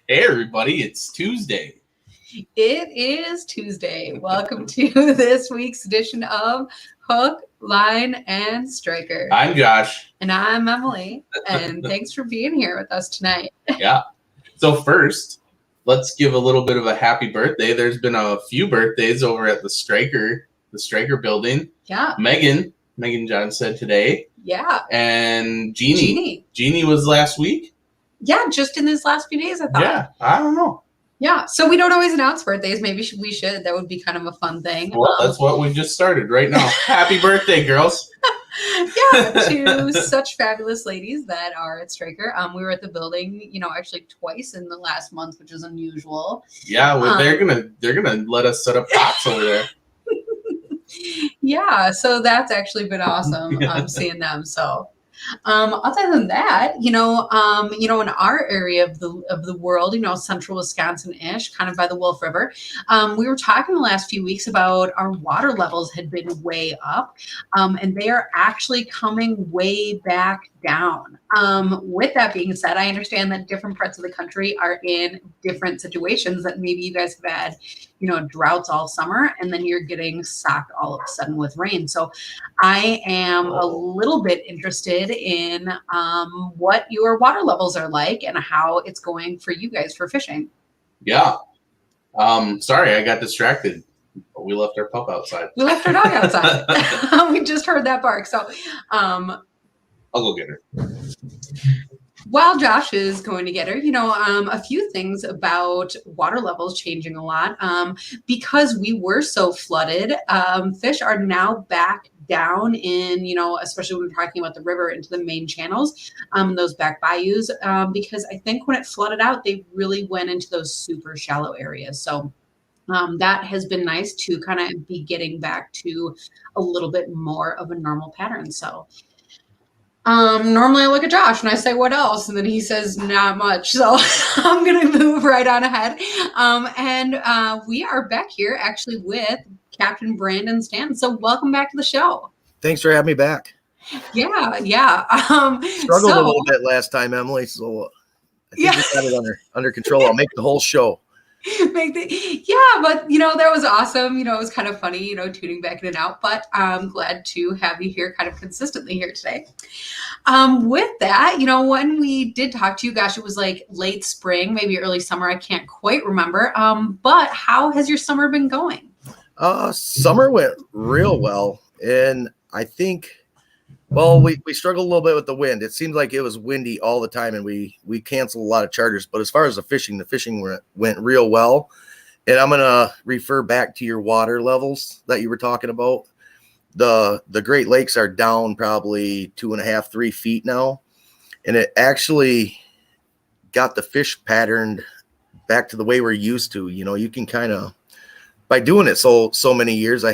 Hey everybody, it's Tuesday. It is Tuesday. Welcome to this week's edition of Hook, Line, and Striker. I'm Josh. And I'm Emily. And thanks for being here with us tonight. Yeah. So first, let's give a little bit of a happy birthday. There's been a few birthdays over at the Striker building. Yeah. Megan John said today. Yeah. And Jeannie was last week. Yeah, just in these last few days, I thought. Yeah, I don't know. Yeah, so we don't always announce birthdays. Maybe we should. That would be kind of a fun thing. Well, that's what we just started right now. Happy birthday, girls. Yeah, to such fabulous ladies that are at Striker. We were at the building, actually twice in the last month, which is unusual. Yeah, well, they're gonna let us set up pots over there. Yeah, so that's actually been awesome. Seeing them. So. Other than that, in our area of the world, central Wisconsin-ish, kind of by the Wolf River, we were talking the last few weeks about our water levels had been way up, and they are actually coming way back down. With that being said, I understand that different parts of the country are in different situations, that maybe you guys have had, droughts all summer, and then you're getting socked all of a sudden with rain. So I am a little bit interested in what your water levels are like and how it's going for you guys for fishing. Yeah. Sorry, I got distracted. We left our pup outside. We left our dog outside. We just heard that bark. So I'll go get her. While Josh is going to get her, a few things about water levels changing a lot. Because we were so flooded, fish are now back down in, especially when we're talking about the river, into the main channels, those back bayous, because I think when it flooded out, they really went into those super shallow areas. So that has been nice to kind of be getting back to a little bit more of a normal pattern. So normally I look at Josh and I say, what else? And then he says, not much. So I'm going to move right on ahead. And we are back here actually with Captain Brandon Stanton. So welcome back to the show. Thanks for having me back. Yeah. Struggled a little bit last time, Emily. So I think we got it under control. I'll make the whole show. But that was awesome. It was kind of funny, tuning back in and out, but I'm glad to have you here kind of consistently here today. With that, when we did talk to you, gosh, it was like late spring, maybe early summer. I can't quite remember. But how has your summer been going? Summer went real well. And I think, we struggled a little bit with the wind. It seemed like it was windy all the time, and we canceled a lot of charters. But as far as the fishing went real well. And I'm going to refer back to your water levels that you were talking about. The Great Lakes are down probably 2.5, 3 feet now. And it actually got the fish patterned back to the way we're used to. You can kind of, by doing it so many years, I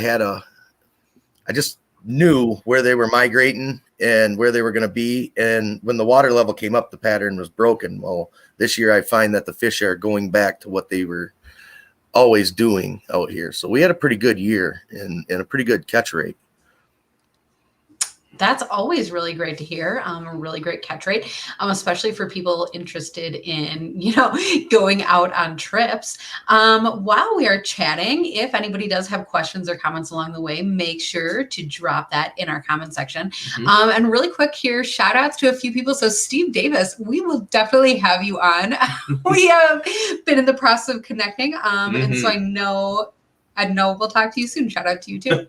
just knew where they were migrating and where they were going to be. And when the water level came up, the pattern was broken. Well, this year I find that the fish are going back to what they were always doing out here. So we had a pretty good year and a pretty good catch rate. That's always really great to hear. A really great catch rate, especially for people interested in, going out on trips. While we are chatting, if anybody does have questions or comments along the way, make sure to drop that in our comment section. Mm-hmm. And really quick here, shout outs to a few people. So Steve Davis, we will definitely have you on. We have been in the process of connecting. And so I know we'll talk to you soon. Shout out to you too.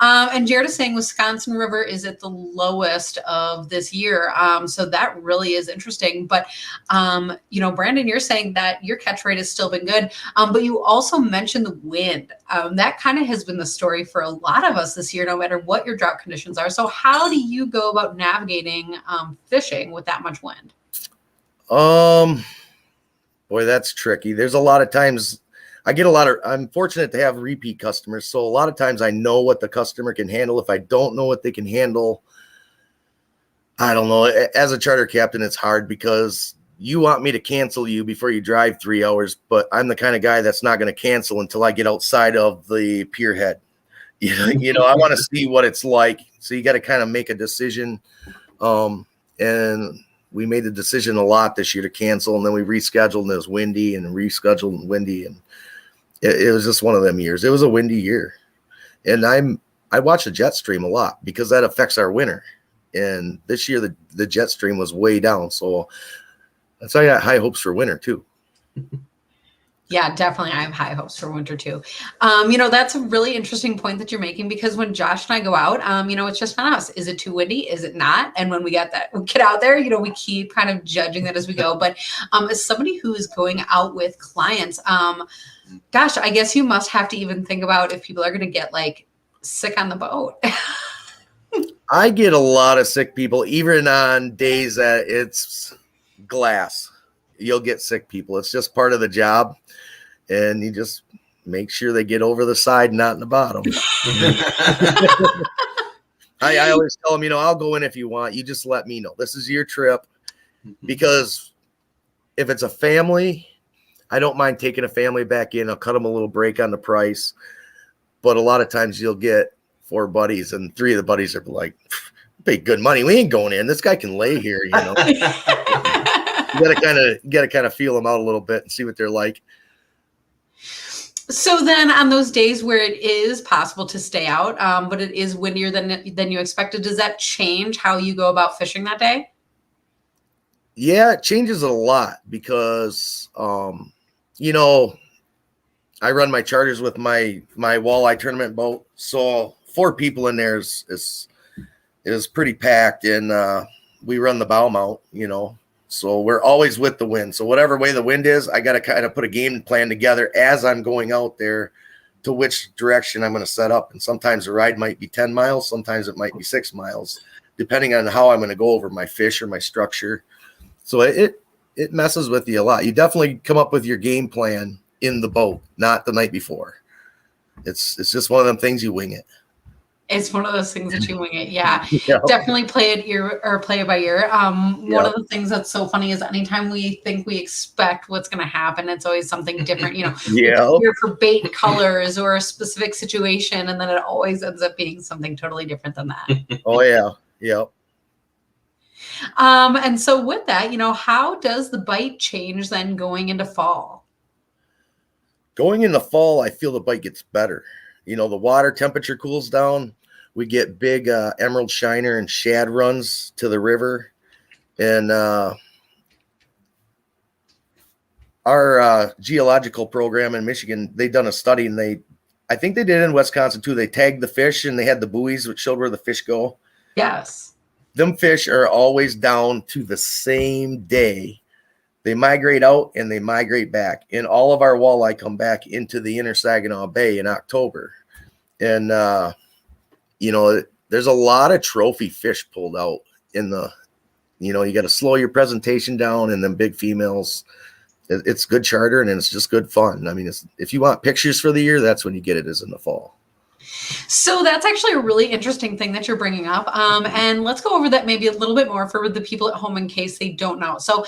And Jared is saying Wisconsin River is at the lowest of this year. So that really is interesting. But, Brandon, you're saying that your catch rate has still been good. But you also mentioned the wind. That kind of has been the story for a lot of us this year, no matter what your drought conditions are. So how do you go about navigating fishing with that much wind? Boy, that's tricky. There's a lot of times I'm fortunate to have repeat customers. So a lot of times I know what the customer can handle. If I don't know what they can handle, I don't know. As a charter captain, it's hard because you want me to cancel you before you drive 3 hours, but I'm the kind of guy that's not going to cancel until I get outside of the pier head. I want to see what it's like. So you got to kind of make a decision. And we made the decision a lot this year to cancel, and then we rescheduled, and it was windy and rescheduled and windy, and it was just one of them years. It was a windy year, and I watch the jet stream a lot because that affects our winter. And this year the jet stream was way down, so that's why I got high hopes for winter too. Yeah, definitely. I have high hopes for winter too. That's a really interesting point that you're making, because when Josh and I go out, it's just on us. Is it too windy? Is it not? And when we get out there, we keep kind of judging that as we go. But as somebody who is going out with clients, gosh, I guess you must have to even think about if people are going to get like sick on the boat. I get a lot of sick people, even on days that it's glass. You'll get sick people. It's just part of the job. And you just make sure they get over the side, not in the bottom. I always tell them, I'll go in if you want. You just let me know. This is your trip. Because if it's a family, I don't mind taking a family back in. I'll cut them a little break on the price. But a lot of times you'll get 4 buddies, and 3 of the buddies are like, pay good money. We ain't going in. This guy can lay here, You gotta kind of feel them out a little bit and see what they're like. So then on those days where it is possible to stay out, but it is windier than you expected, does that change how you go about fishing that day? Yeah, it changes a lot because, I run my charters with my walleye tournament boat. So 4 people in there is pretty packed, and we run the bow mount, So we're always with the wind. So whatever way the wind is, I got to kind of put a game plan together as I'm going out there to which direction I'm going to set up. And sometimes the ride might be 10 miles. Sometimes it might be 6 miles, depending on how I'm going to go over my fish or my structure. So it messes with you a lot. You definitely come up with your game plan in the boat, not the night before. It's just one of them things, you wing it. It's one of those things that you wing it. Yeah. Definitely play it by ear. One of the things that's so funny is anytime we think we expect what's going to happen, it's always something different, Here for bait colors or a specific situation. And then it always ends up being something totally different than that. Oh yeah. Yep. And so with that, how does the bite change then going into fall? Going into fall, I feel the bite gets better. The water temperature cools down. We get big emerald shiner and shad runs to the river. And our geological program in Michigan, they've done a study, and I think they did it in Wisconsin too. They tagged the fish, and they had the buoys which showed where the fish go. Yes. Them fish are always down to the same day. They migrate out and they migrate back. And all of our walleye come back into the inner Saginaw Bay in October. And, there's a lot of trophy fish pulled out in the, you got to slow your presentation down, and then big females. It's good charter, and it's just good fun. I mean, if you want pictures for the year, that's when you get it, is in the fall. So that's actually a really interesting thing that you're bringing up. And let's go over that maybe a little bit more for the people at home in case they don't know. So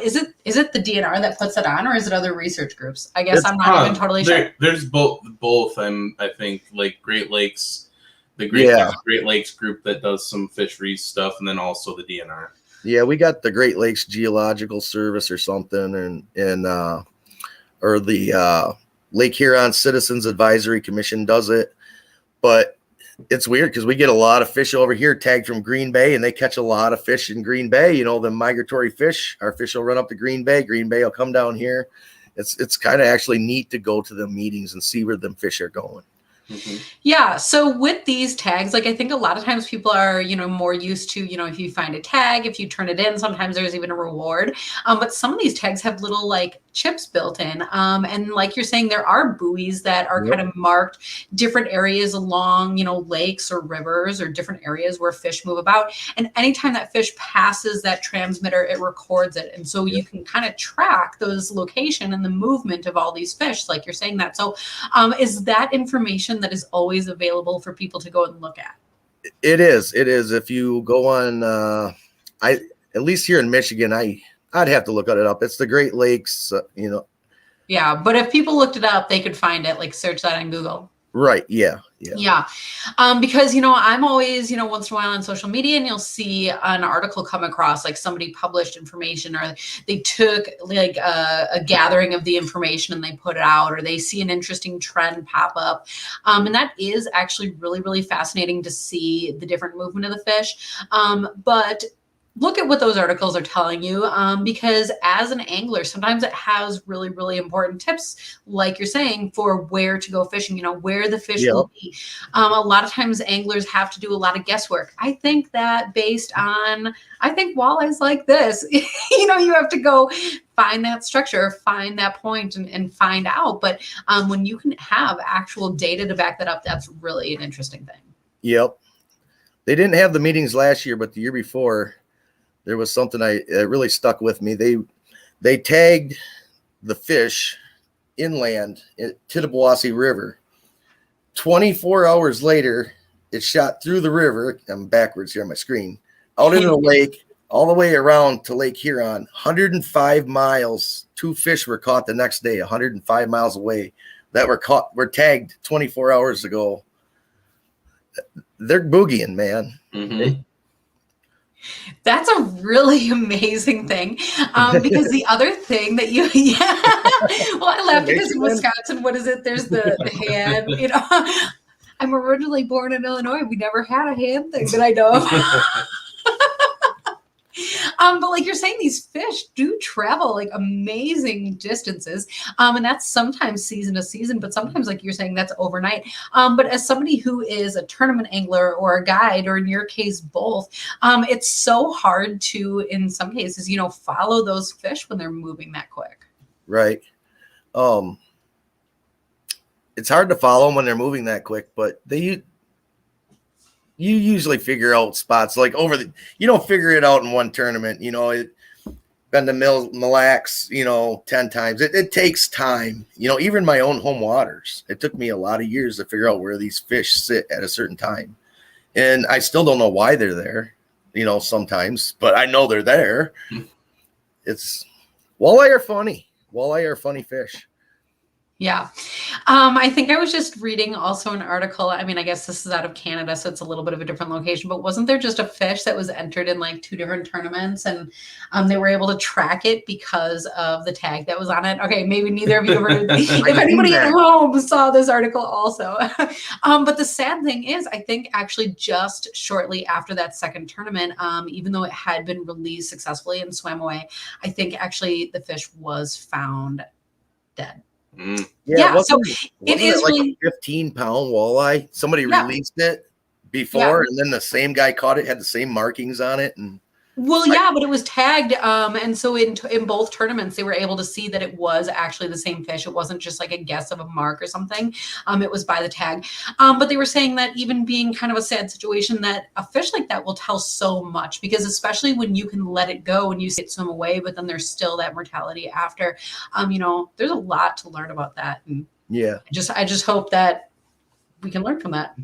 is it the DNR that puts it on, or is it other research groups? I guess I'm not even totally sure. There's both. I think like Great Lakes, the Great Lakes group that does some fisheries stuff, and then also the DNR. Yeah, we got the Great Lakes Geological Service or something, or the Lake Huron Citizens Advisory Commission does it. But it's weird because we get a lot of fish over here tagged from Green Bay, and they catch a lot of fish in Green Bay. The migratory fish. Our fish will run up to Green Bay. Green Bay will come down here. It's kind of actually neat to go to the meetings and see where them fish are going. Mm-hmm. Yeah. So with these tags, I think a lot of times people are, more used to, if you find a tag, if you turn it in, sometimes there's even a reward. But some of these tags have little chips built in. And like you're saying, there are buoys that are kind of marked different areas along, lakes or rivers or different areas where fish move about. And anytime that fish passes that transmitter, it records it. And so you can kind of track those location and the movement of all these fish, like you're saying that. So is that information that is always available for people to go and look at? It is. If you go on, at least here in Michigan, I'd have to look it up. It's the Great Lakes, Yeah, but if people looked it up, they could find it. Search that on Google. Right. Yeah. Yeah. Because, I'm always, once in a while on social media, and you'll see an article come across, like somebody published information, or they took like a gathering of the information and they put it out, or they see an interesting trend pop up. And that is actually really, really fascinating to see the different movement of the fish. But look at what those articles are telling you, because as an angler, sometimes it has really, really important tips, like you're saying, for where to go fishing, where the fish will be. A lot of times anglers have to do a lot of guesswork. I think walleyes like this, you have to go find that structure, find that point and find out. But when you can have actual data to back that up, that's really an interesting thing. Yep. They didn't have the meetings last year, but the year before, there was something that really stuck with me. They tagged the fish inland at Tittabawassee River. 24 hours later, it shot through the river. I'm backwards here on my screen. Out into the lake, all the way around to Lake Huron. 105 miles. 2 fish were caught the next day, 105 miles away, that were tagged 24 hours ago. They're boogieing, man. Mm-hmm. That's a really amazing thing, because the other thing that well, I laugh because in Wisconsin, what is it? There's the hand, I'm originally born in Illinois. We never had a hand thing that I know of. But like you're saying, these fish do travel like amazing distances. And that's sometimes season to season, but sometimes, like you're saying, that's overnight. But as somebody who is a tournament angler or a guide, or in your case, both, it's so hard to, in some cases, follow those fish when they're moving that quick. Right. It's hard to follow them when they're moving that quick, but you usually figure out spots like you don't figure it out in one tournament. Been to Mille Lacs, 10 times. It takes time, even my own home waters. It took me a lot of years to figure out where these fish sit at a certain time. And I still don't know why they're there, sometimes, but I know they're there. Walleye are funny. Walleye are funny fish. Yeah. I think I was just reading also an article. I mean, I guess this is out of Canada, so it's a little bit of a different location, but wasn't there just a fish that was entered in like 2 different tournaments, and they were able to track it because of the tag that was on it? Okay, maybe neither of you ever, if anybody at home saw this article also. But the sad thing is, I think actually just shortly after that second tournament, even though it had been released successfully and swam away, I think actually the fish was found dead. Yeah, so it is like really a 15-pound walleye. Somebody released it before, and then the same guy caught it, had the same markings on it, and but it was tagged, and so in both tournaments they were able to see that it was actually the same fish. It wasn't just like a guess of a mark or something. It was by the tag. But they were saying that even being kind of a sad situation, that a fish like that will tell so much, because especially when you can let it go and you see it swim away, but then there's still that mortality after. There's a lot to learn about that. And yeah, I just hope that we can learn from that.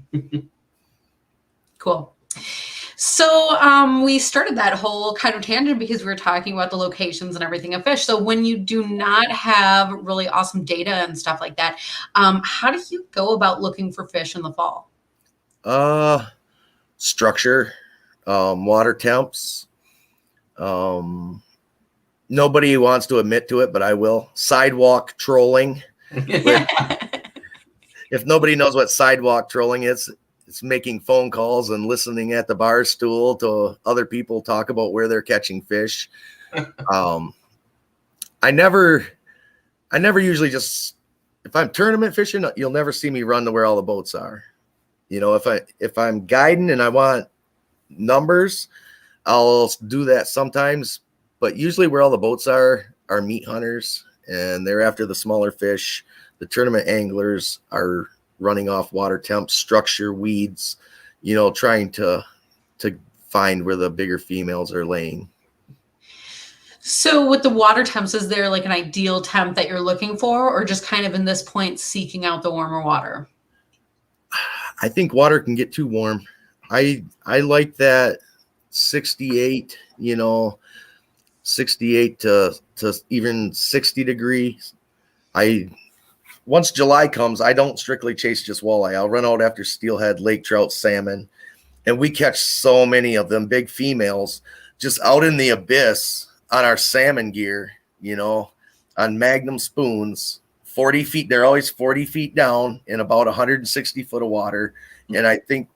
Cool. So we started that whole kind of tangent because we were talking about the locations and everything of fish. So when you do not have really awesome data and stuff like that, how do you go about looking for fish in the fall? Structure, water temps. Nobody wants to admit to it, but I will. Sidewalk trolling. If nobody knows what sidewalk trolling is, it's making phone calls and listening at the bar stool to other people talk about where they're catching fish. I never usually just, if I'm tournament fishing, you'll never see me run to where all the boats are. If I'm guiding and I want numbers, I'll do that sometimes, but usually where all the boats are meat hunters, and they're after the smaller fish. The tournament anglers are running off water temps, structure, weeds, trying to find where the bigger females are laying. So with the water temps, is there like an ideal temp that you're looking for, or just kind of in this point seeking out the warmer water? I think water can get too warm. I like that 68, 68 to even 60 degrees. once July comes, I don't strictly chase just walleye. I'll run out after steelhead, lake trout, salmon, and we catch so many of them big females just out in the abyss on our salmon gear, you know, on Magnum spoons, 40 feet. They're always 40 feet down in about 160 foot of water. And I think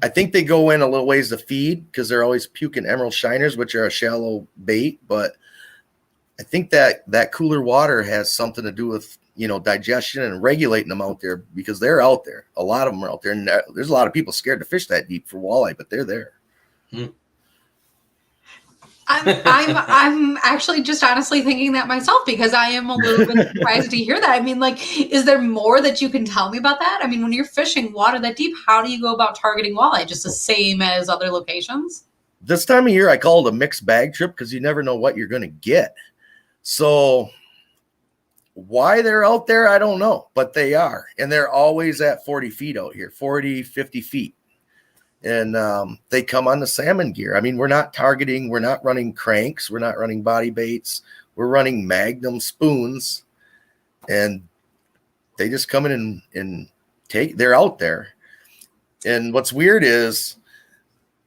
they go in a little ways to feed because they're always puking emerald shiners, which are a shallow bait. But I think that cooler water has something to do with, you know, digestion and regulating them out there, because they're out there. A lot of them are out there. And there's a lot of people scared to fish that deep for walleye, but they're there. I'm actually just honestly thinking that myself, because I am a little bit surprised to hear that. I mean, like, is there more that you can tell me about that? I mean, when you're fishing water that deep, how do you go about targeting walleye? Just the same as other locations? This time of year, I call it a mixed bag trip because you never know what you're going to get. So why they're out there, I don't know, but they are. And they're always at 40 feet out here, 40, 50 feet. And they come on the salmon gear. I mean, we're not running cranks. We're not running body baits. We're running Magnum spoons. And they just come in and they're out there. And what's weird is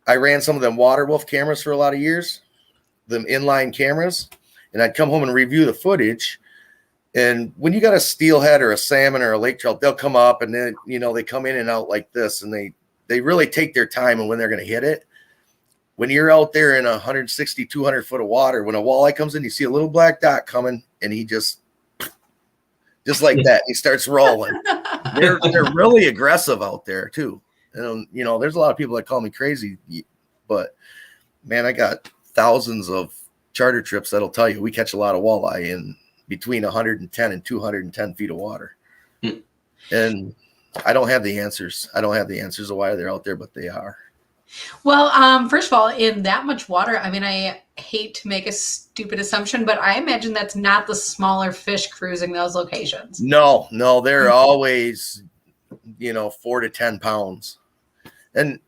I ran some of them water wolf cameras for a lot of years, them inline cameras. And I'd come home and review the footage. And when you got a steelhead or a salmon or a lake trout, they'll come up and then, you know, they come in and out like this, and they really take their time and when they're going to hit it. When you're out there in 160, 200 foot of water, when a walleye comes in, you see a little black dot coming, and he just like that, he starts rolling. They're really aggressive out there too. And, you know, there's a lot of people that call me crazy, but man, I got thousands of charter trips that'll tell you we catch a lot of walleye in between 110 and 210 feet of water. And I don't have the answers. I don't have the answers of why they're out there, but they are. Well, first of all, in that much water, I mean, I hate to make a stupid assumption, but I imagine that's not the smaller fish cruising those locations. No, they're always, you know, 4 to 10 pounds. And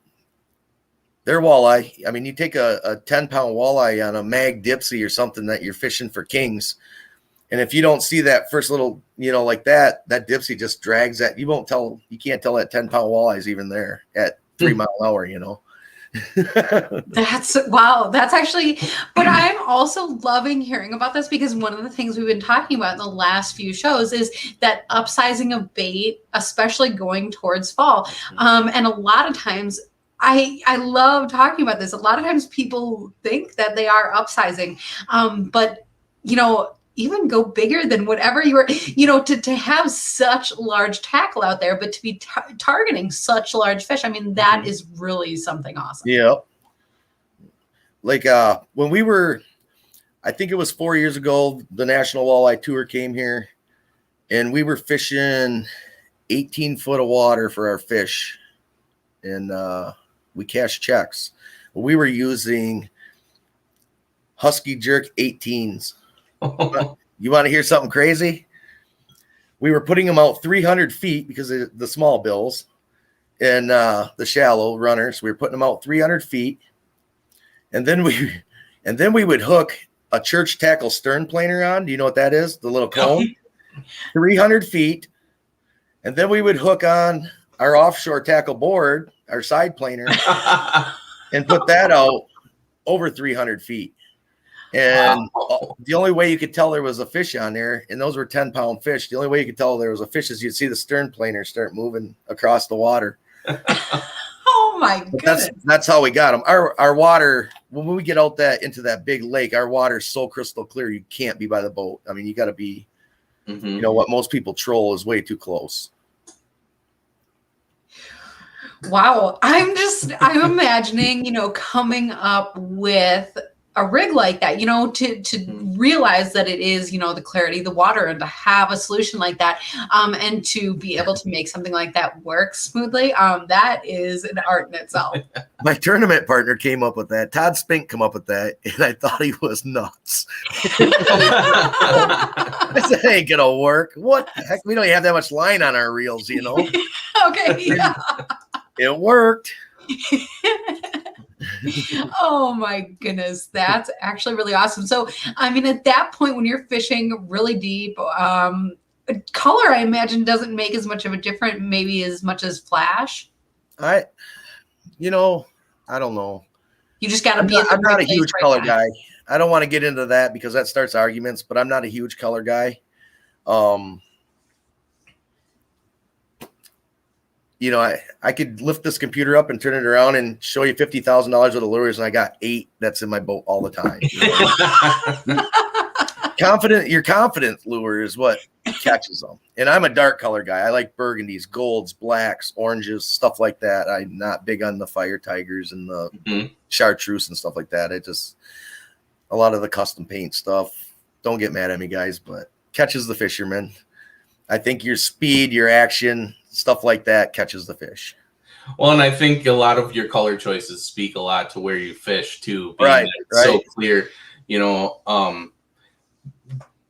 they're walleye. I mean, you take a 10-pound walleye on a mag dipsy or something that you're fishing for kings, and if you don't see that first little, you know, like that dipsy just drags that. You can't tell that 10-pound walleye is even there at 3 mile an hour, you know. That's wow. That's actually, but I'm also loving hearing about this, because one of the things we've been talking about in the last few shows is that upsizing of bait, especially going towards fall. And a lot of times, I love talking about this. A lot of times people think that they are upsizing, but, you know, even go bigger than whatever you were, you know, to have such large tackle out there, but to be targeting such large fish. I mean, that is really something awesome. Yeah. Like when we were, I think it was 4 years ago, the National Walleye Tour came here, and we were fishing 18 foot of water for our fish. And we cashed checks. We were using Husky Jerk 18s. You want to hear something crazy? We were putting them out 300 feet because of the small bills and the shallow runners. We were putting them out 300 feet, and then we would hook a church tackle stern planer on. Do you know what that is? The little cone. 300 feet, and then we would hook on our offshore tackle board, our side planer, and put that out over 300 feet. And the only way you could tell there was a fish on there, and those were 10-pound fish, the only way you could tell there was a fish is you'd see the stern planer start moving across the water. Oh my goodness. That's how we got them. Our water, when we get out into that big lake, our water is so crystal clear you can't be by the boat. I mean, you got to be, you know, what most people troll is way too close. Wow. I'm imagining, you know, coming up with a rig like that, you know, to realize that it is, you know, the clarity of the water, and to have a solution like that, and to be able to make something like that work smoothly, that is an art in itself. My tournament partner came up with that. Todd Spink come up with that, and I thought he was nuts. I said, "It ain't gonna work. What the heck? We don't even have that much line on our reels, you know." Okay, yeah. It worked. Oh my goodness, that's actually really awesome. So, I mean, at that point when you're fishing really deep, color, I imagine, doesn't make as much of a difference, maybe as much as flash. I don't know. You just got to I'm be in the not right a huge place, color right time. guy. I don't want to get into that because that starts arguments, but I'm not a huge color guy. I could lift this computer up and turn it around and show you $50,000 worth of lures, and I got 8 that's in my boat all the time. Your confident lure is what catches them. And I'm a dark color guy. I like burgundies, golds, blacks, oranges, stuff like that. I'm not big on the fire tigers and the chartreuse and stuff like that. A lot of the custom paint stuff. Don't get mad at me, guys, but catches the fisherman. I think your speed, your action, stuff like that catches the fish. Well, and I think a lot of your color choices speak a lot to where you fish too. Right. So clear,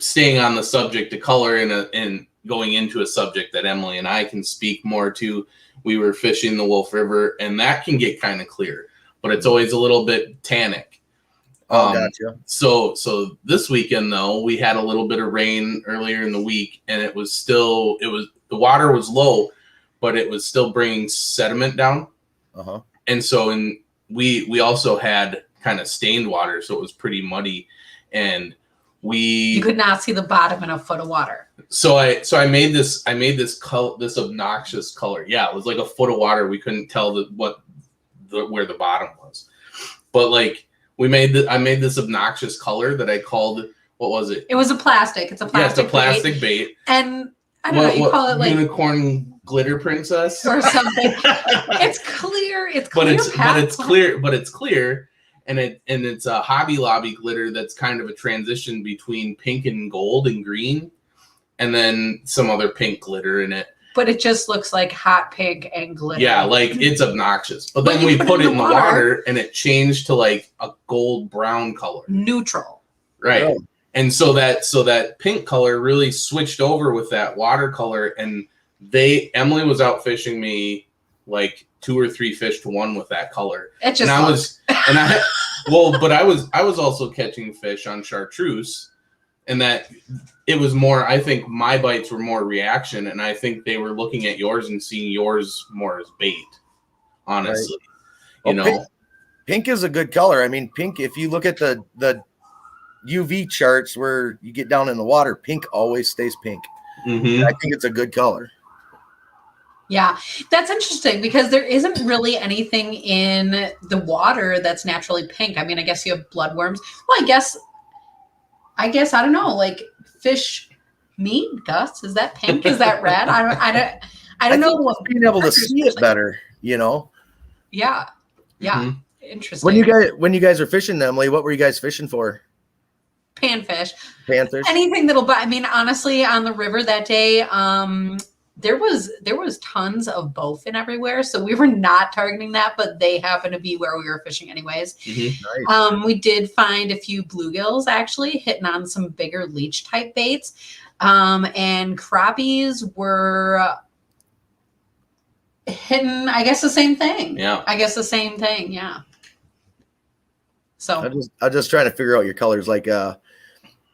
staying on the subject of color and going into a subject that Emily and I can speak more to. We were fishing the Wolf River, and that can get kind of clear, but it's always a little bit tannic. Gotcha. So this weekend though, we had a little bit of rain earlier in the week, and the water was low, but it was still bringing sediment down. And so we also had kind of stained water, so it was pretty muddy, and you could not see the bottom in a foot of water. So I made this obnoxious color. Yeah, it was like a foot of water. We couldn't tell where the bottom was, but like I made this obnoxious color that I called, what was it? It was a plastic. It's a plastic. Yeah, it's a plastic bait. And I don't know, you call it like unicorn glitter princess or something. It's clear. It's clear. But it's clear. And it's a Hobby Lobby glitter that's kind of a transition between pink and gold and green, and then some other pink glitter in it. But it just looks like hot pink and glitter. Yeah, like it's obnoxious. But then we put it in the water, and it changed to like a gold brown color. Neutral. Right. Oh. And so that pink color really switched over with that watercolor, and Emily was out fishing me like 2 or 3 fish to 1 with that color. It just but I was also catching fish on chartreuse, and that it was more, I think my bites were more reaction, and I think they were looking at yours and seeing yours more as bait, honestly. Right. Pink is a good color. I mean, pink, if you look at the UV charts where you get down in the water, pink always stays pink. Mm-hmm. I think it's a good color. Yeah, that's interesting because there isn't really anything in the water that's naturally pink. I mean, I guess you have bloodworms. Well, I guess I don't know, like fish meat, Gus, is that pink? Is that red? I don't know what being able to see it better, Yeah. Mm-hmm. Interesting. When you guys are fishing, Emily, what were you guys fishing for? Panfish. Anything that'll bite. I mean, honestly, on the river that day, there was tons of bowfin everywhere, so we were not targeting that, but they happened to be where we were fishing anyways. Mm-hmm. Nice. We did find a few bluegills actually hitting on some bigger leech type baits, and crappies were hitting, I guess, the same thing. Yeah. Yeah. So I'm just trying to figure out your colors. Like,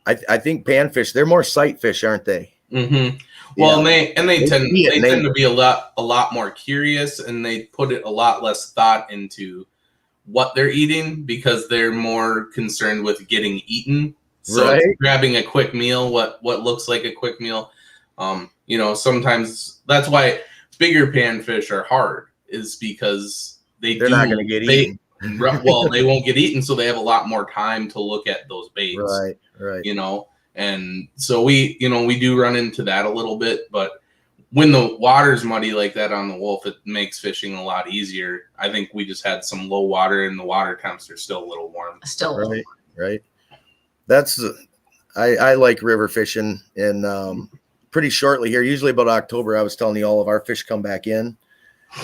I think panfish, they're more sight fish, aren't they? Mm-hmm. Well, they tend to be a lot more curious, and they put a lot less thought into what they're eating because they're more concerned with getting eaten. So right. Grabbing a quick meal, what looks like a quick meal. Sometimes that's why bigger panfish are hard, is because they're not going to get eaten. Well, they won't get eaten, so they have a lot more time to look at those baits. Right. And so we do run into that a little bit, but when the water's muddy like that on the Wolf, it makes fishing a lot easier. I think we just had some low water, and the water temps are still a little warm. Right. That's I like river fishing, and pretty shortly here, usually about October, I was telling you all of our fish come back in,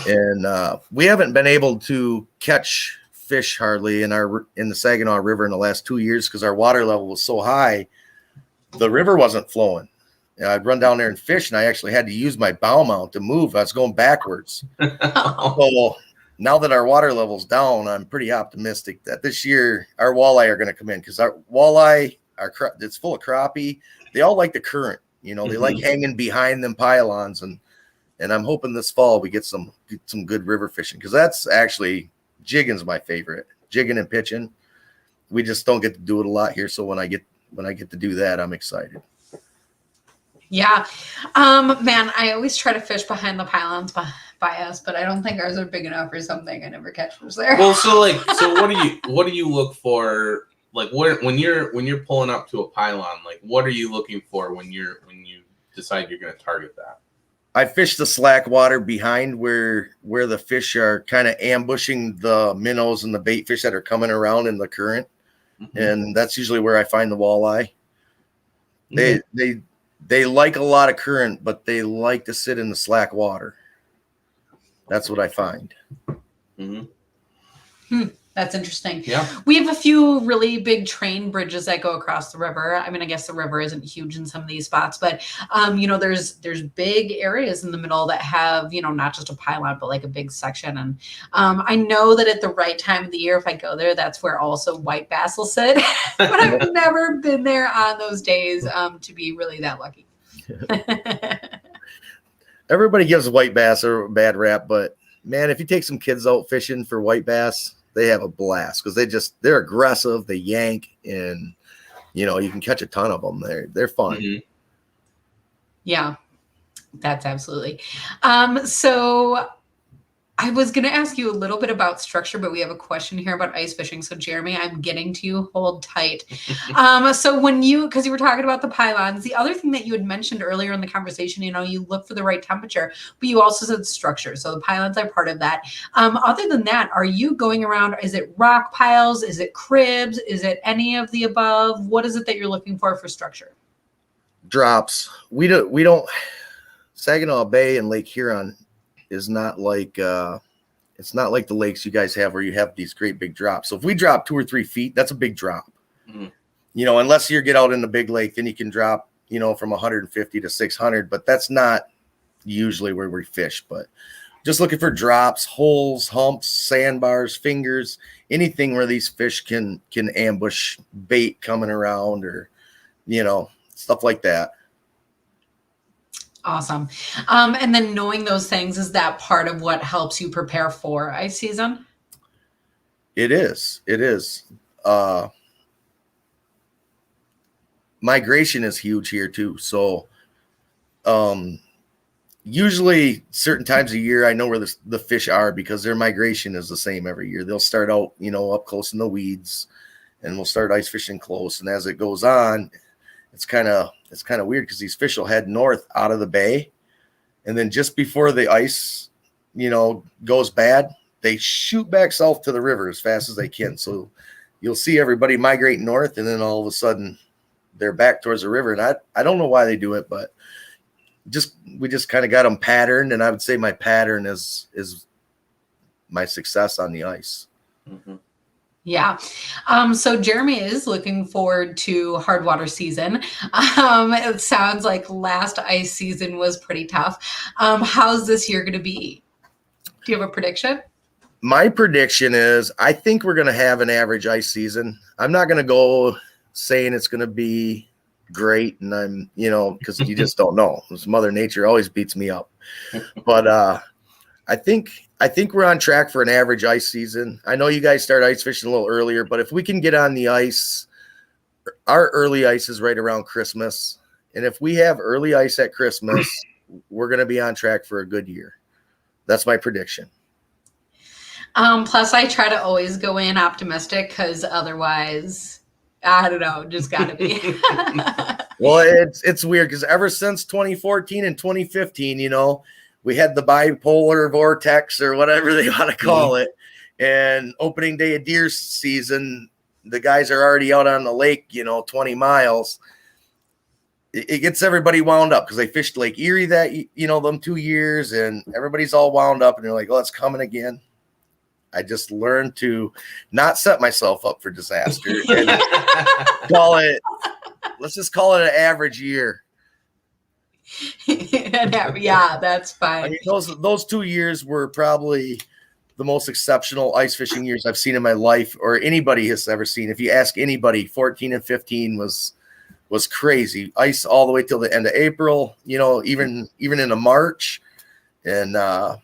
and we haven't been able to catch fish hardly in the Saginaw River in the last 2 years because our water level was so high. The river wasn't flowing. I'd run down there and fish, and I actually had to use my bow mount to move. I was going backwards. So now that our water level's down, I'm pretty optimistic that this year our walleye are going to come in, because our walleye, it's full of crappie. They all like the current. They like hanging behind them pylons, and I'm hoping this fall we get some good river fishing, because that's actually jigging's my favorite. Jigging and pitching. We just don't get to do it a lot here, so when I get to do that, I'm excited. Yeah. Man, I always try to fish behind the pylons by us, but I don't think ours are big enough or something. I never catch fish there. Well, so what do you look for? Like, when you're pulling up to a pylon, like, what are you looking for when you decide you're going to target that? I fish the slack water behind where the fish are kind of ambushing the minnows and the bait fish that are coming around in the current. And that's usually where I find the walleye. They like a lot of current, but they like to sit in the slack water. That's what I find. That's interesting. Yeah. We have a few really big train bridges that go across the river. I mean, I guess the river isn't huge in some of these spots, but there's big areas in the middle that have, not just a pylon, but like a big section. And I know that at the right time of the year, if I go there, that's where also white bass will sit. But I've never been there on those days to be really that lucky. Everybody gives white bass a bad rap, but man, if you take some kids out fishing for white bass, they have a blast, because they're aggressive, they yank, and you can catch a ton of them. They're fun. Yeah, that's absolutely. So I was going to ask you a little bit about structure, but we have a question here about ice fishing. So Jeremy, I'm getting to you. Hold tight. So because you were talking about the pylons, the other thing that you had mentioned earlier in the conversation, you look for the right temperature, but you also said structure. So the pylons are part of that. Other than that, are you going around? Is it rock piles? Is it cribs? Is it any of the above? What is it that you're looking for structure? Drops. We don't. Saginaw Bay and Lake Huron is not like it's not like the lakes you guys have where you have these great big drops. So if we drop 2 or 3 feet, that's a big drop. Unless you get out in the big lake, then you can drop from 150 to 600, but that's not usually where we fish. But just looking for drops, holes, humps, sandbars, fingers, anything where these fish can ambush bait coming around, or stuff like that. Awesome. And then knowing those things, is that part of what helps you prepare for ice season? It is. Migration is huge here too. So usually certain times of year, I know where the fish are, because their migration is the same every year. They'll start out, up close in the weeds, and we'll start ice fishing close. And as it goes on, it's kind of weird, because these fish will head north out of the bay, and then just before the ice, goes bad, they shoot back south to the river as fast as they can. So you'll see everybody migrate north, and then all of a sudden they're back towards the river. And I don't know why they do it, but we just kind of got them patterned. And I would say my pattern is my success on the ice. Yeah. So Jeremy is looking forward to hard water season. It sounds like last ice season was pretty tough. How's this year going to be? Do you have a prediction? My prediction is I think we're going to have an average ice season. I'm not going to go saying it's going to be great, and I'm, because you just don't know. Mother Nature always beats me up. But I think we're on track for an average ice season. I know you guys start ice fishing a little earlier, but if we can get on the ice, our early ice is right around Christmas. And if we have early ice at Christmas, we're going to be on track for a good year. That's my prediction. Plus I try to always go in optimistic, because otherwise, I don't know, just gotta be. Well, it's weird, because ever since 2014 and 2015, we had the bipolar vortex, or whatever they want to call it. And opening day of deer season, the guys are already out on the lake, 20 miles. It gets everybody wound up, because they fished Lake Erie that, them 2 years, and everybody's all wound up, and they're like, oh, it's coming again. I just learned to not set myself up for disaster and let's just call it an average year. Yeah, that's fine. I mean, those 2 years were probably the most exceptional ice fishing years I've seen in my life, or anybody has ever seen. If you ask anybody, 14 and 15 was was crazy. Ice all the way till the end of April, even into March. And I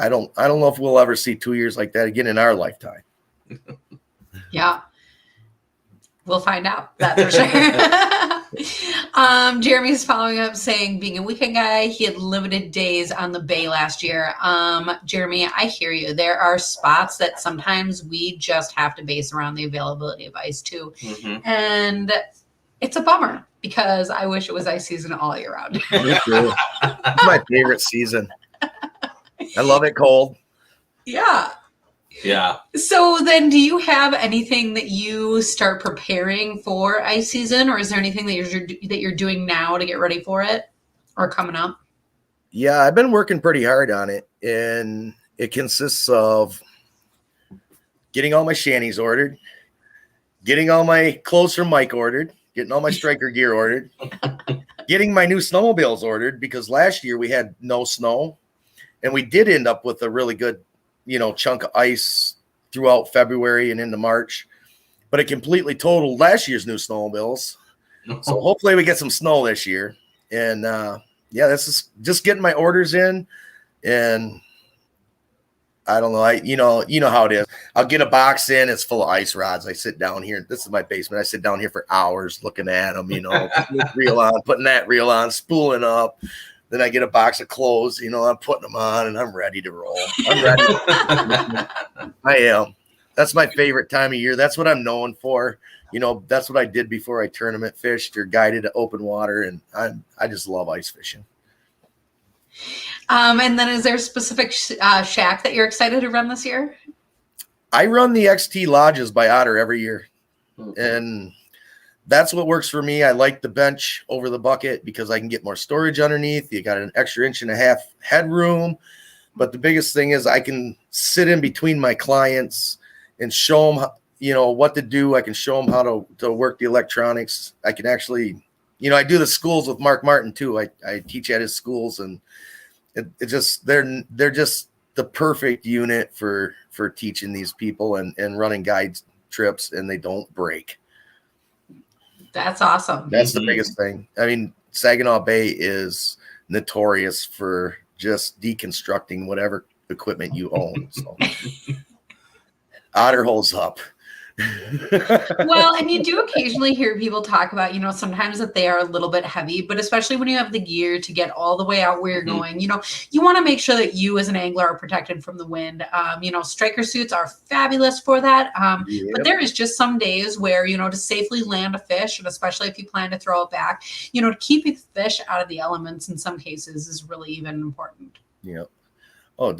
don't know if we'll ever see 2 years like that again in our lifetime. Yeah. We'll find out that for sure. Jeremy's following up saying, being a weekend guy, he had limited days on the bay last year. Jeremy, I hear you. There are spots that sometimes we just have to base around the availability of ice too. Mm-hmm. And it's a bummer because I wish it was ice season all year round. Me too. It's my favorite season. I love it cold. Yeah. Yeah. So then do you have anything that you start preparing for ice season, or is there anything that you're doing now to get ready for it or coming up? Yeah, I've been working pretty hard on it, and it consists of getting all my shanties ordered, getting all my clothes from Mike ordered, getting all my striker gear ordered, getting my new snowmobiles ordered, because last year we had no snow, and we did end up with a really good chunk of ice throughout February and into March, but it completely totaled last year's new snowmobiles. So hopefully we get some snow this year. And this is just getting my orders in. And I don't know, you know how it is. I'll get a box in, it's full of ice rods. I sit down here. This is my basement. I sit down here for hours looking at them, putting this reel on, putting that reel on, spooling up. Then I get a box of clothes, I'm putting them on, and I'm ready to roll. I'm ready. I am. That's my favorite time of year. That's what I'm known for. That's what I did before I tournament fished or guided open water, and I just love ice fishing. And then is there a specific shack that you're excited to run this year? I run the XT Lodges by Otter every year, and that's what works for me. I like the bench over the bucket because I can get more storage underneath. You got an extra 1.5 inch headroom. But the biggest thing is I can sit in between my clients and show them, what to do. I can show them how to work the electronics. I can actually, I do the schools with Mark Martin too. I teach at his schools, and it just, they're just the perfect unit for teaching these people and running guide trips, and they don't break. That's awesome. That's the biggest thing. I mean, Saginaw Bay is notorious for just deconstructing whatever equipment you own. So Otter holds up. Well, and you do occasionally hear people talk about, sometimes that they are a little bit heavy, but especially when you have the gear to get all the way out where you're going, you want to make sure that you as an angler are protected from the wind. Striker suits are fabulous for that. But there is just some days where, to safely land a fish, and especially if you plan to throw it back, to keep the fish out of the elements in some cases is really even important. Yeah. Oh,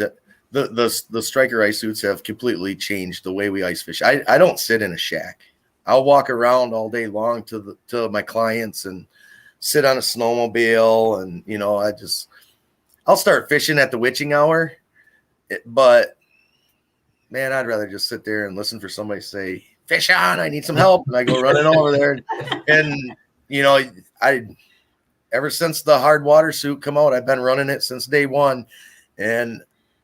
the striker ice suits have completely changed the way we ice fish. I don't sit in a shack. I'll walk around all day long to my clients and sit on a snowmobile, and I'll start fishing at the witching hour. But man, I'd rather just sit there and listen for somebody to say, "Fish on, I need some help," and I go running over there. And I ever since the hard water suit come out, I've been running it since day one, and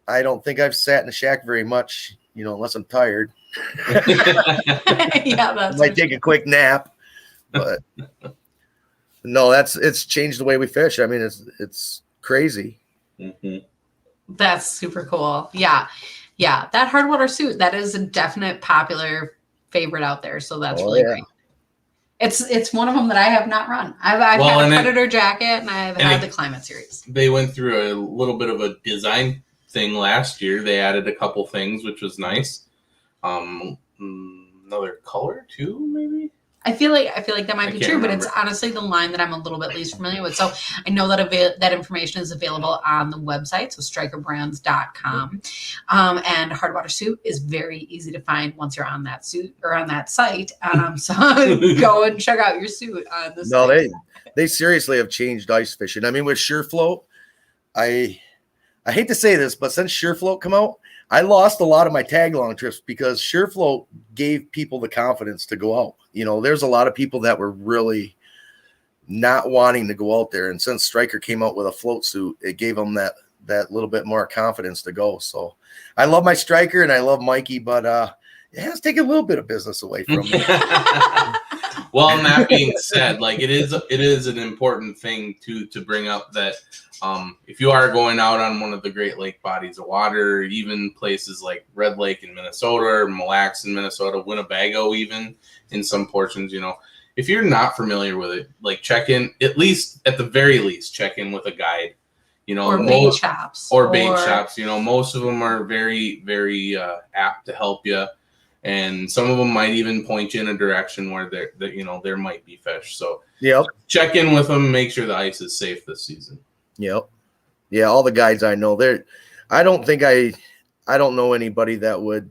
I don't think I've sat in a shack very much, unless I'm tired. Yeah, that's might take a quick nap, but no, it's changed the way we fish. I mean, it's crazy. Mm-hmm. That's super cool. Yeah. That hard water suit, that is a definite popular favorite out there. So that's really great. It's one of them that I have not run. I've had a Predator jacket, and I've had the Climate series. They went through a little bit of a design thing last year. They added a couple things, which was nice. Another color too, maybe. I feel like that might be true, but it's honestly the line that I'm a little bit least familiar with. So I know that that information is available on the website, so strikerbrands.com. And hardwater suit is very easy to find once you're on that suit or on that site. So go and check out your suit on this. No, they seriously have changed ice fishing. I mean, with SureFloat, I hate to say this, but since SureFloat come out, I lost a lot of my tag along trips because SureFloat gave people the confidence to go out. There's a lot of people that were really not wanting to go out there. And since Striker came out with a float suit, it gave them that little bit more confidence to go. So I love my Striker and I love Mikey, but it has taken a little bit of business away from me. Well, and that being said, like it is an important thing to bring up that if you are going out on one of the Great Lake bodies of water, even places like Red Lake in Minnesota, or Mille Lacs in Minnesota, Winnebago, even in some portions, if you're not familiar with it, like check in, at the very least, check in with a guide. Or bait shops. Or bait shops. Most of them are very, very apt to help you. And some of them might even point you in a direction where there might be fish. So check in with them, make sure the ice is safe this season. Yep. Yeah, all the guides I know, I don't know anybody that would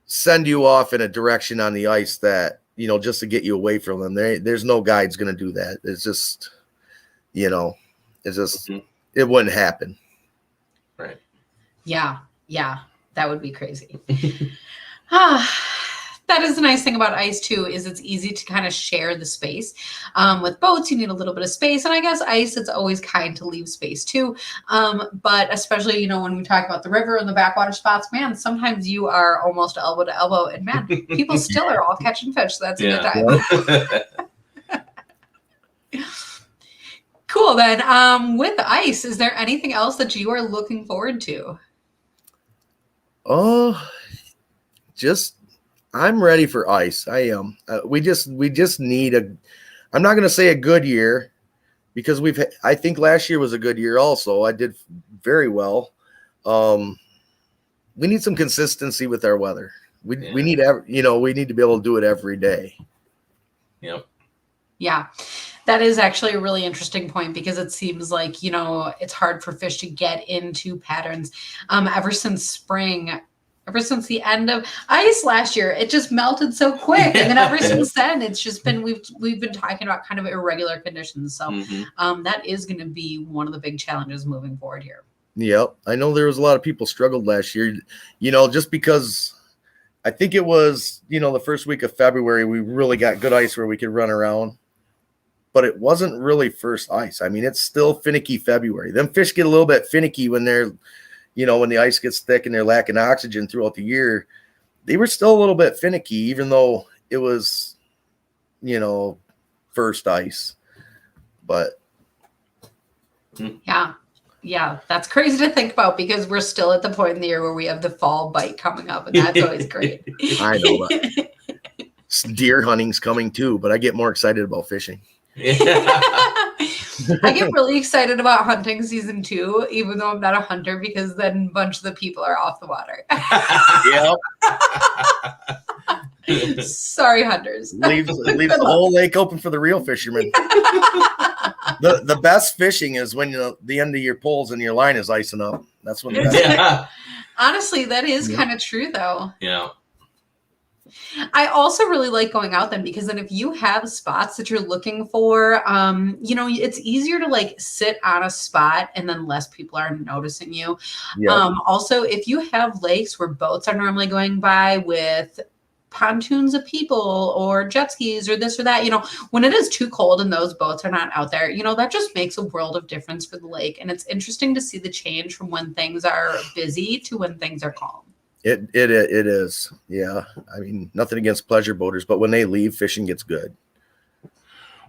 send you off in a direction on the ice that, just to get you away from them. There's no guide's going to do that. It's just, it wouldn't happen. Right. Yeah. That would be crazy. That is the nice thing about ice too, is it's easy to kind of share the space. With boats, you need a little bit of space. And I guess ice, it's always kind to leave space too. But especially, when we talk about the river and the backwater spots, man, sometimes you are almost elbow to elbow, and man, people still are all catching fish. So that's a good time. Cool. Then with ice, is there anything else that you are looking forward to? Oh, I'm ready for ice. I am. We just need I'm not going to say a good year, because I think last year was a good year also. I did very well. We need some consistency with our weather. We need we need to be able to do it every day. Yep. Yeah. That is actually a really interesting point, because it seems like, it's hard for fish to get into patterns. Ever since spring, ever since the end of ice last year, it just melted so quick. And then ever since then, it's just been, we've been talking about kind of irregular conditions. So that is going to be one of the big challenges moving forward here. Yep. I know there was a lot of people struggled last year, just because I think it was, the first week of February, we really got good ice where we could run around. But it wasn't really first ice. I mean, it's still finicky February. Them fish get a little bit finicky when they're, when the ice gets thick and they're lacking oxygen throughout the year. They were still a little bit finicky, even though it was, first ice. But yeah, that's crazy to think about, because we're still at the point in the year where we have the fall bite coming up, and that's always great. I know that. Deer hunting's coming too, but I get more excited about fishing. I get really excited about hunting season 2, even though I'm not a hunter, because then a bunch of the people are off the water. Yep. Sorry, hunters. Leaves the whole lake open for the real fishermen. The best fishing is when the end of your poles and your line is icing up. That's when the best. Honestly, that is kind of true, though. Yeah. I also really like going out then, because then if you have spots that you're looking for, it's easier to sit on a spot and then less people are noticing you. Yep. Also, if you have lakes where boats are normally going by with pontoons of people or jet skis or this or that, when it is too cold and those boats are not out there, that just makes a world of difference for the lake. And it's interesting to see the change from when things are busy to when things are calm. It is. Yeah. I mean, nothing against pleasure boaters, but when they leave, fishing gets good.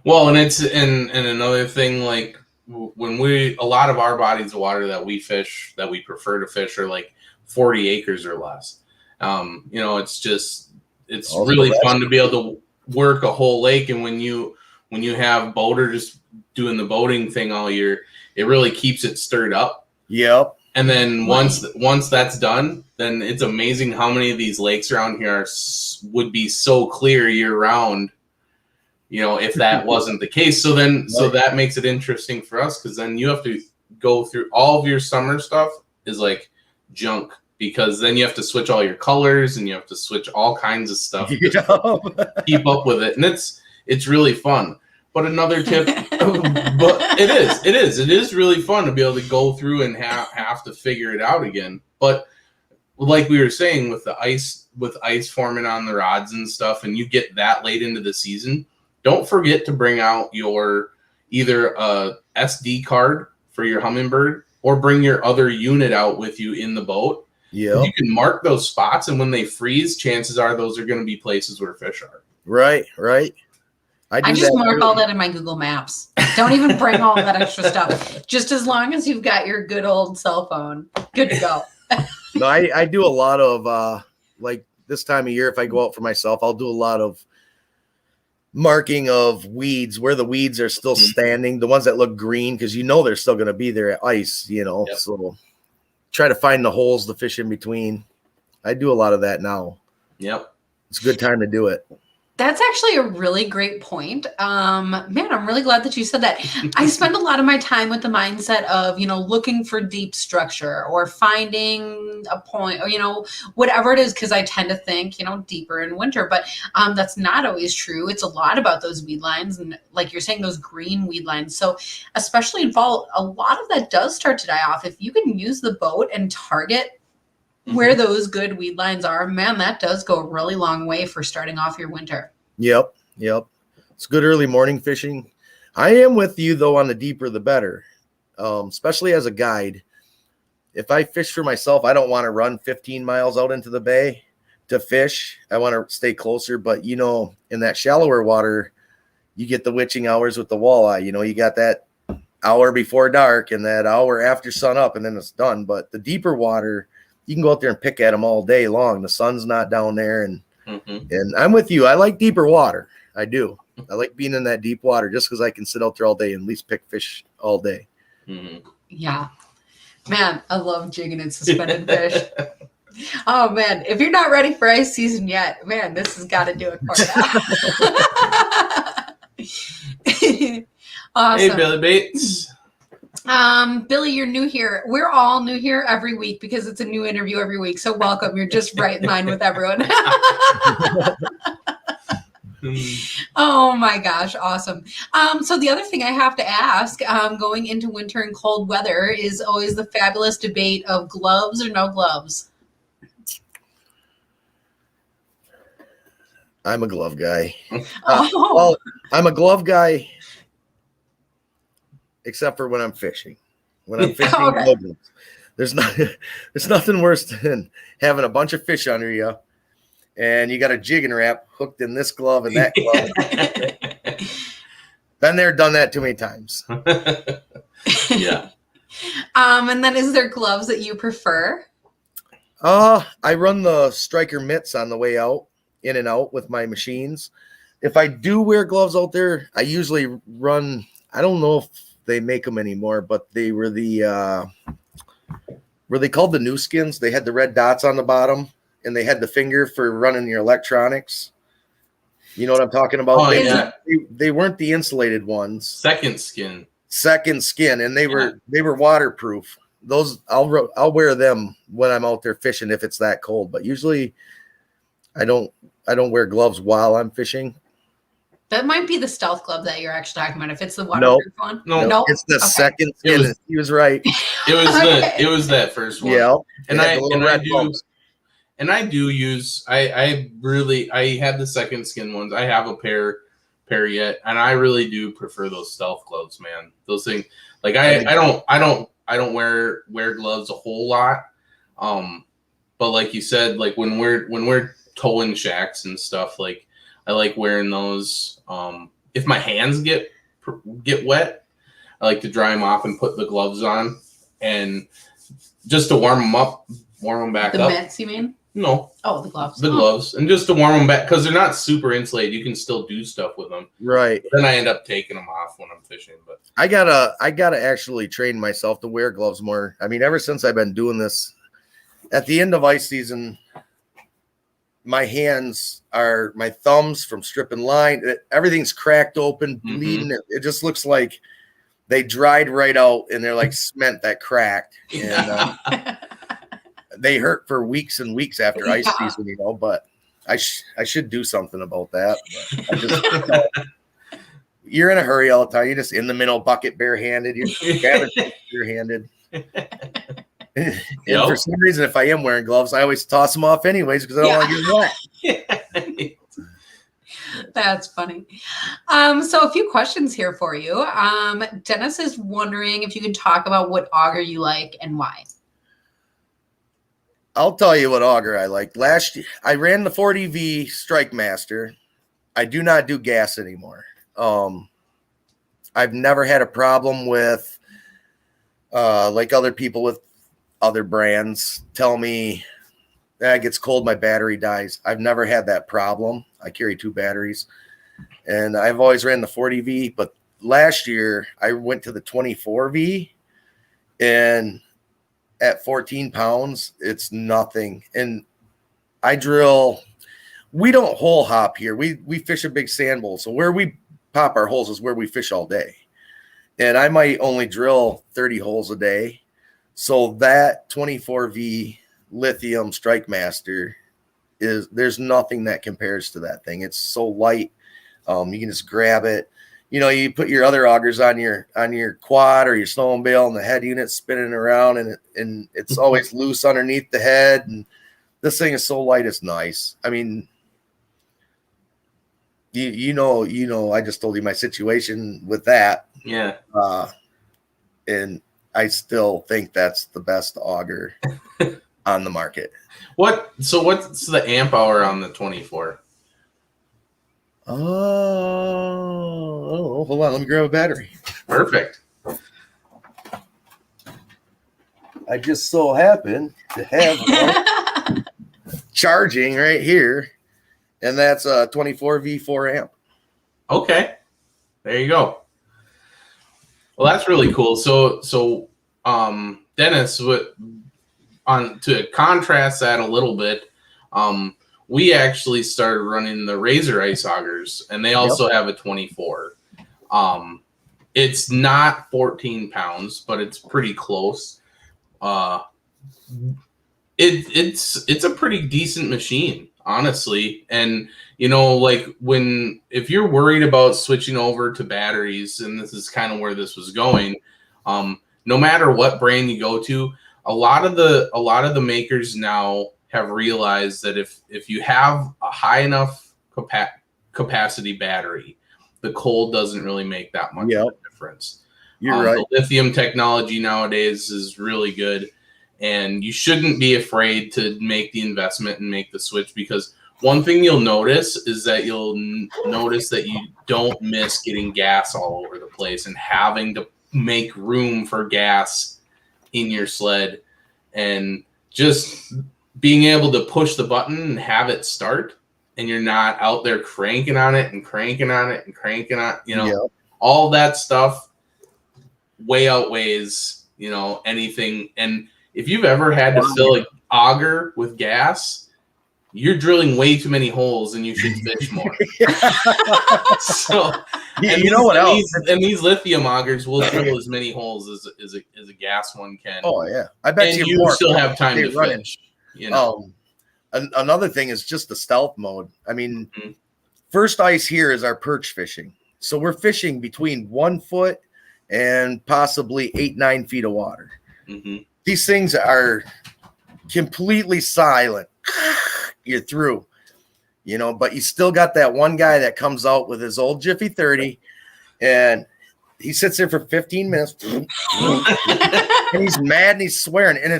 Well, and it's and another thing, like when a lot of our bodies of water that we fish, that we prefer to fish, are like 40 acres or less. It's really fun to be able to work a whole lake. And when you have boaters doing the boating thing all year, it really keeps it stirred up. Yep. And then once that's done, then it's amazing how many of these lakes around here would be so clear year round, if that wasn't the case. So that makes it interesting for us, because then you have to go through all of your summer stuff is like junk, because then you have to switch all your colors and you have to switch all kinds of stuff to keep up with it. And it's really fun. But another tip, but it is really fun to be able to go through and have to figure it out again. But like we were saying, with ice forming on the rods and stuff, and you get that late into the season, don't forget to bring out your either a SD card for your Humminbird, or bring your other unit out with you in the boat. Yeah, you can mark those spots, and when they freeze, chances are those are going to be places where fish are. Right. I just mark all that in my Google Maps. Don't even bring all that extra stuff. Just as long as you've got your good old cell phone, good to go. No, I do a lot of like this time of year. If I go out for myself, I'll do a lot of marking of weeds where the weeds are still standing, the ones that look green, because they're still going to be there at ice. Yep. So try to find the holes to fish in between. I do a lot of that now. Yep, it's a good time to do it. That's actually a really great point. Man, I'm really glad that you said that. I spend a lot of my time with the mindset of, looking for deep structure or finding a point or, whatever it is, because I tend to think, deeper in winter, but that's not always true. It's a lot about those weed lines and like you're saying, those green weed lines. So especially in fall, a lot of that does start to die off. If you can use the boat and target where those good weed lines are, man, that does go a really long way for starting off your winter. Yep. It's good early morning fishing. I am with you, though, on the deeper the better, especially as a guide. If I fish for myself, I don't want to run 15 miles out into the bay to fish. I want to stay closer. But, in that shallower water, you get the witching hours with the walleye. You got that hour before dark and that hour after sun up, and then it's done. But the deeper water, you can go out there and pick at them all day long. The sun's not down there. And I'm with you. I like deeper water. I do. I like being in that deep water just because I can sit out there all day and at least pick fish all day. Yeah. Man, I love jigging and suspended fish. Oh, man. If you're not ready for ice season yet, man, this has got to do it for you. Awesome. Hey, Billy Bates. Billy, you're new here. We're all new here every week because it's a new interview every week. So welcome. You're just right in line with everyone. Oh my gosh. Awesome. So the other thing I have to ask, going into winter and cold weather is always the fabulous debate of gloves or no gloves. I'm a glove guy. Well, I'm a glove guy. Except for when I'm fishing. When I'm fishing, okay. There's nothing worse than having a bunch of fish under you, and you got a jigging wrap hooked in this glove and that glove. Been there, done that too many times. Yeah. And then is there gloves that you prefer? I run the striker mitts on the way out, in and out with my machines. If I do wear gloves out there, I usually run. I don't know if they make them anymore, but they were were they called the new skins? They had the red dots on the bottom and they had the finger for running your electronics. You know what I'm talking about? Oh, yeah. They weren't the insulated ones. Second skin. And they were waterproof. Those I'll wear them when I'm out there fishing if it's that cold, but usually I don't wear gloves while I'm fishing. That might be the stealth glove that you're actually talking about. If it's the waterproof one, no, it's the second skin. He was right. It was that first one. Yeah, and I do use. I had the second skin ones. I have a pair yet, and I really do prefer those stealth gloves, man. Those things, like I don't wear gloves a whole lot. But like you said, like when we're towing shacks and stuff, like. I like wearing those. If my hands get wet, I like to dry them off and put the gloves on, and just to warm them back up. The mitts, you mean? No. Oh, the gloves. The gloves, and just to warm them back because they're not super insulated. You can still do stuff with them. Right. But then I end up taking them off when I'm fishing. But I gotta actually train myself to wear gloves more. I mean, ever since I've been doing this, at the end of ice season. My hands are my thumbs from stripping line. Everything's cracked open, bleeding. It just looks like they dried right out and they're like cement that cracked. And they hurt for weeks and weeks after ice season, but I should do something about that. You're in a hurry all the time. You're just in the middle bucket barehanded. You're gathering barehanded. And for some reason, if I am wearing gloves, I always toss them off anyways because I don't want to get wet. That's funny. So a few questions here for you. Dennis is wondering if you can talk about what auger you like and why. I'll tell you what auger I like. Last year, I ran the 40V Strike Master. I do not do gas anymore. I've never had a problem with, like other people with other brands tell me it gets cold, my battery dies. I've never had that problem. I carry 2 batteries, and I've always ran the 40V. But last year I went to the 24V, and at 14 pounds, it's nothing. And I drill. We don't hole hop here. We fish a big sand bowl. So where we pop our holes is where we fish all day. And I might only drill 30 holes a day. So that 24V lithium Strike Master there's nothing that compares to that thing. It's so light. You can just grab it. You know, you put your other augers on your quad or your snowmobile, and the head unit's spinning around, and it's always loose underneath the head. And this thing is so light, it's nice. I mean, you know, I just told you my situation with that. Yeah. And I still think that's the best auger on the market. What's the amp hour on the 24? Oh, hold on. Let me grab a battery. Perfect. I just so happen to have one charging right here, and that's a 24V4 amp. Okay. There you go. Well, that's really cool. So Dennis, to contrast that a little bit, we actually started running the Razor ice augers, and they also have a 24. It's not 14 pounds, but it's pretty close. It's a pretty decent machine, honestly. And you know, like if you're worried about switching over to batteries, and this is kind of where this was going, no matter what brand you go to, a lot of the makers now have realized that if you have a high enough capacity battery, the cold doesn't really make that much of a difference. You're right. The lithium technology nowadays is really good, and you shouldn't be afraid to make the investment and make the switch, because one thing you'll notice is that you don't miss getting gas all over the place and having to make room for gas in your sled, and just being able to push the button and have it start, and you're not out there cranking on it and cranking on it and cranking on, all that stuff way outweighs, anything. And if you've ever had to fill an auger with gas, you're drilling way too many holes and you should fish more. So, you know what else? These lithium augers will drill as many holes as a gas one can. Oh yeah, I bet and you still have time to fish. Another thing is just the stealth mode. I mean, first ice here is our perch fishing, so we're fishing between 1 foot and possibly 8-9 feet of water. These things are completely silent. You're through, but you still got that one guy that comes out with his old Jiffy 30, and he sits there for 15 minutes and he's mad and he's swearing, and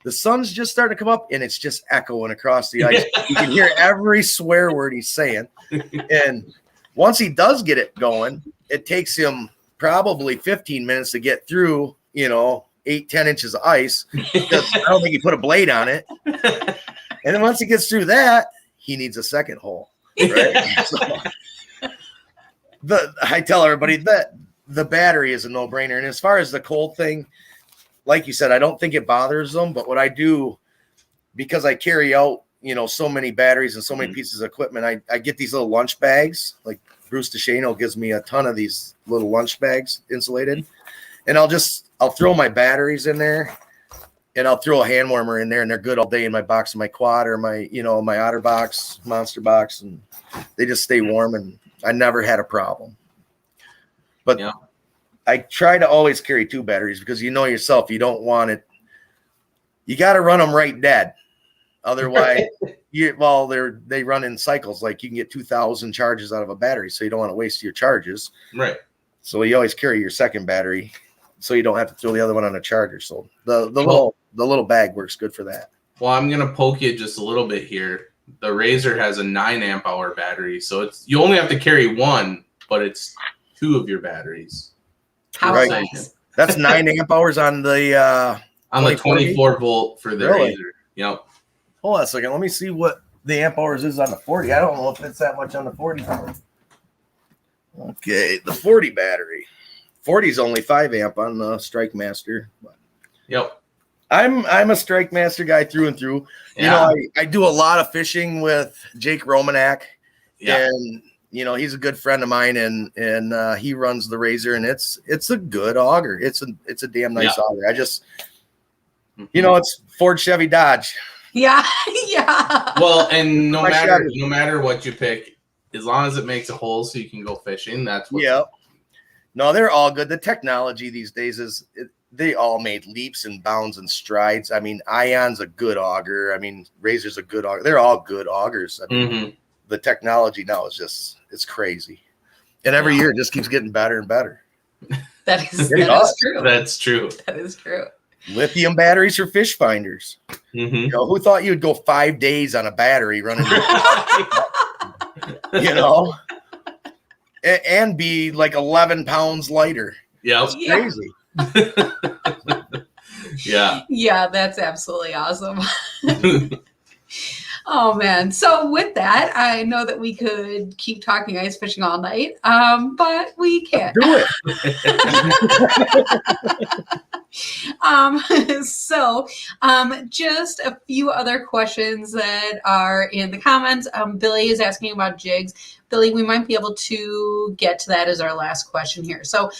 the sun's just starting to come up and it's just echoing across the ice. You can hear every swear word he's saying. And once he does get it going, it takes him probably 15 minutes to get through, 8-10 inches of ice, because I don't think he put a blade on it. And then once he gets through that, he needs a second hole. Right? I tell everybody that the battery is a no-brainer. And as far as the cold thing, like you said, I don't think it bothers them. But what I do, because I carry out, so many batteries and so many pieces of equipment, I get these little lunch bags. Like Bruce DeShano gives me a ton of these little lunch bags, insulated. And I'll throw my batteries in there, and I'll throw a hand warmer in there, and they're good all day in my box of my quad or my, my Otter box, Monster box, and they just stay warm, and I never had a problem. But I try to always carry 2 batteries, because yourself, you don't want it. You got to run them right dead. Otherwise, they run in cycles. Like you can get 2,000 charges out of a battery, so you don't want to waste your charges. Right. So you always carry your second battery, so you don't have to throw the other one on a charger. So the little bag works good for that. Well, I'm gonna poke you just a little bit here. the Razor has a 9 amp hour battery, so you only have to carry one, but it's 2 of your batteries. How Right. nice. That's 9 amp hours on the 24 volt for the Really? Razor. Yep. Hold on a second. Let me see what the amp hours is on the 40. I don't know if it's that much on the 40. Okay, the 40 battery. 40 is only 5 amp on the Strike Master. Yep. I'm a Strike Master guy through and through. Yeah. You know, I do a lot of fishing with Jake Romanak, and you know he's a good friend of mine, and he runs the Razor, and it's a good auger. It's a damn nice auger. I just, you know, it's Ford, Chevy, Dodge. Yeah, yeah. Well, and no matter what you pick, as long as it makes a hole so you can go fishing, that's what. Yeah. No, they're all good. The technology these days they all made leaps and bounds and strides. I mean, Ion's a good auger. I mean, Razor's a good auger. They're all good augers. I mean, the technology now is it's crazy. And every year it just keeps getting better and better. That is true. That's true. That is true. Lithium batteries for fish finders. You know, who thought you'd go 5 days on a battery running? You know, and be like 11 pounds lighter. Yeah, it's crazy. Yeah, that's absolutely awesome. Oh man. So with that, I know that we could keep talking ice fishing all night, but we can't. Do it. Just a few other questions that are in the comments. Billy is asking about jigs. Billy, we might be able to get to that as our last question here. So,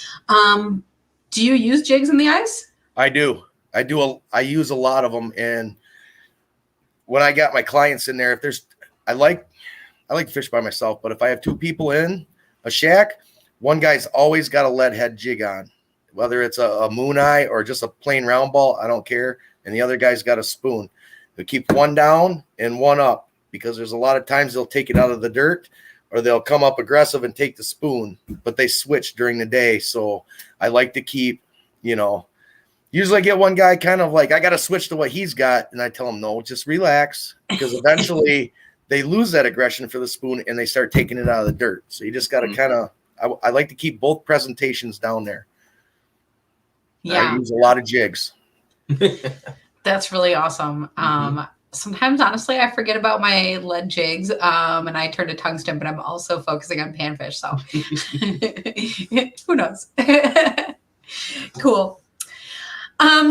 do you use jigs in the ice? I do. I use a lot of them, and when I got my clients in there, I like to fish by myself, but if I have 2 people in a shack, one guy's always got a lead head jig on, whether it's a moon eye or just a plain round ball, I don't care. And the other guy's got a spoon. They keep one down and one up, because there's a lot of times they'll take it out of the dirt or they'll come up aggressive and take the spoon, but they switch during the day. So I like to keep, you know, usually I get one guy kind of like, I got to switch to what he's got. And I tell him, no, just relax, because eventually they lose that aggression for the spoon and they start taking it out of the dirt. So you just got to kind of, I like to keep both presentations down there. Yeah. I use a lot of jigs. That's really awesome. Sometimes, honestly, I forget about my lead jigs, and I turn to tungsten, but I'm also focusing on panfish. So who knows? Cool.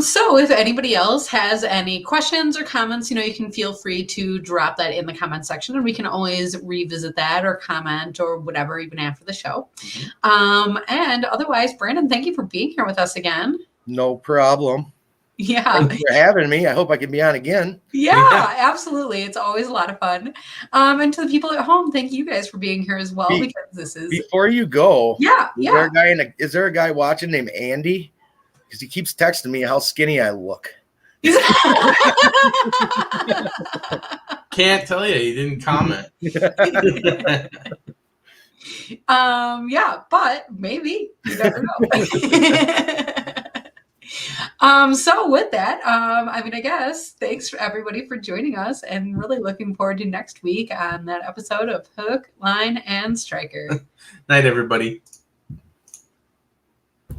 So if anybody else has any questions or comments, you know, you can feel free to drop that in the comment section, and we can always revisit that or comment or whatever, even after the show. And otherwise, Brandon, thank you for being here with us again. No problem. Yeah. Thanks for having me. I hope I can be on again. Yeah, absolutely. It's always a lot of fun. And to the people at home, thank you guys for being here as well, because this is... Before you go, is there a guy watching named Andy? Because he keeps texting me how skinny I look. Can't tell you. He didn't comment. Yeah, but maybe. You never know. So with that, I mean, I guess thanks for everybody for joining us, and really looking forward to next week on that episode of Hook, Line, and Striker. Night, everybody.